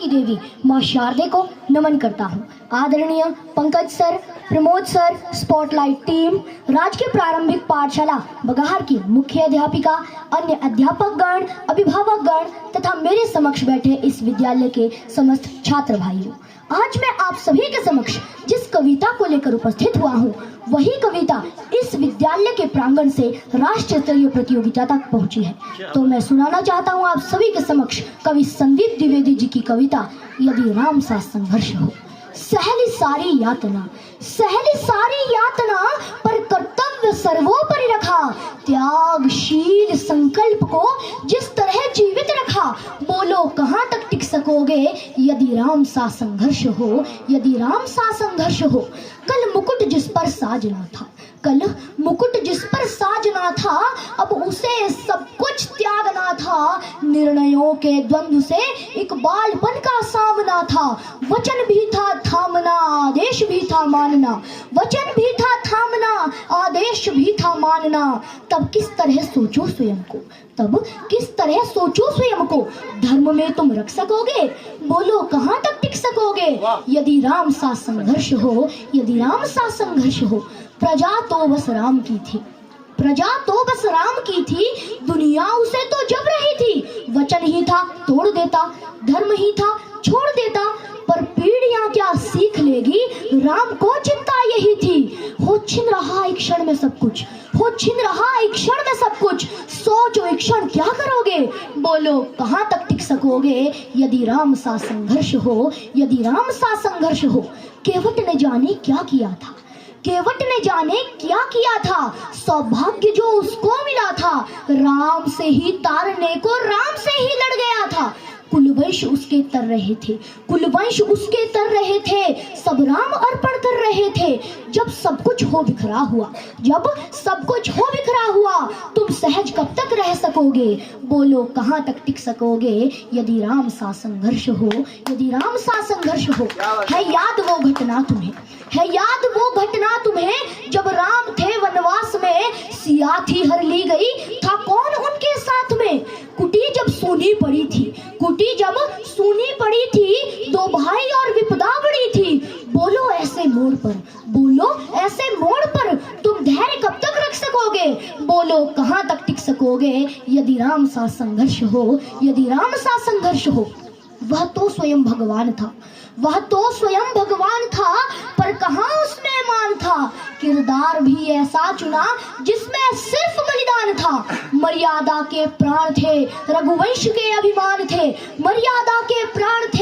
की देवी माँ शारदे को नमन करता हूँ। आदरणीय Pankaj sir, Pramod sir, spotlight team, राजकीय प्रारंभिक पाठशाला बगाहर की मुख्य अध्यापिका, अन्य अध्यापकगण, अभिभावकगण तथा मेरे समक्ष बैठे इस विद्यालय के समस्त छात्र भाइयों, आज मैं आप सभी के समक्ष जिस कविता को लेकर उपस्थित हुआ हूँ, वही कविता इस विद्यालय के प्रांगण से राष्ट्रीय स्तरीय प्रतियोगिता तक पहुंची है। तो मैं सुनाना चाहता हूँ आप सभी के समक्ष कवि संदीप द्विवेदी जी की कविता यदि राम सा संघर्ष हो। सहली सारी यातना पर कर्तव्य सर्वोपरि रखा, त्यागशील संकल्प को जिस तरह जीवित रखा, बोलो कहाँ तक टिक सकोगे यदि राम सा संघर्ष हो, यदि राम सा संघर्ष हो। कल मुकुट जिस पर साजना था, अब उसे सब कुछ त्यागना था। निर्णयों के द्वंद्व से एक बालपन का सामना था, वचन भी था थामना, आदेश भी था मानना, वचन भी था थामना, आदेश भी था मानना। तब किस तरह सोचो स्वयं को, धर्म में तुम रख सकोगे, बोलो कहाँ तक टिक सकोगे यदि राम सा संघर्ष हो, यदि राम सा संघर्ष हो। प्रजा तो बस राम की थी, दुनिया उसे तो जब रही थी। वचन ही था तोड़ देता, धर्म ही था छोड़ देता, पर पीढ़ियां क्या सीख लेगी, राम को चिंता यही थी। हो छिन रहा एक क्षण में सब कुछ, सोचो एक क्षण क्या करोगे, बोलो कहाँ तक टिक सकोगे यदि राम सा संघर्ष हो, यदि राम सा संघर्ष हो। केवट ने जाने क्या किया था, सौभाग्य जो उसको मिला था, राम से ही तारने को राम से ही लड़ गया था। कुलवंश उसके तर रहे थे, सब राम अर्पण कर रहे थे। जब सब कुछ हो बिखरा हुआ, तुम सहज कब तक रह सकोगे, बोलो कहाँ तक टिक सकोगे यदि राम सा संघर्ष हो, यदि राम सा संघर्ष हो। है याद वो घटना तुम्हें जब राम थे वनवास में, सिया थी हर ली गई, था कौन उनके साथ में। कुटी जब सूनी पड़ी थी, दो भाई और विपदा बड़ी थी। बोलो ऐसे मोड़ पर तुम धैर्य कब तक रख सकोगे, बोलो कहाँ तक टिक सकोगे यदि राम सा संघर्ष हो, यदि राम सा संघर्ष हो। वह तो स्वयं भगवान था, पर कहाँ उसमें मान था। किरदार भी ऐसा चुना जिसमें सिर्फ बलिदान था। मर्यादा के प्राण थे, रघुवंश के अभिमान थे, मर्यादा के प्राण थे।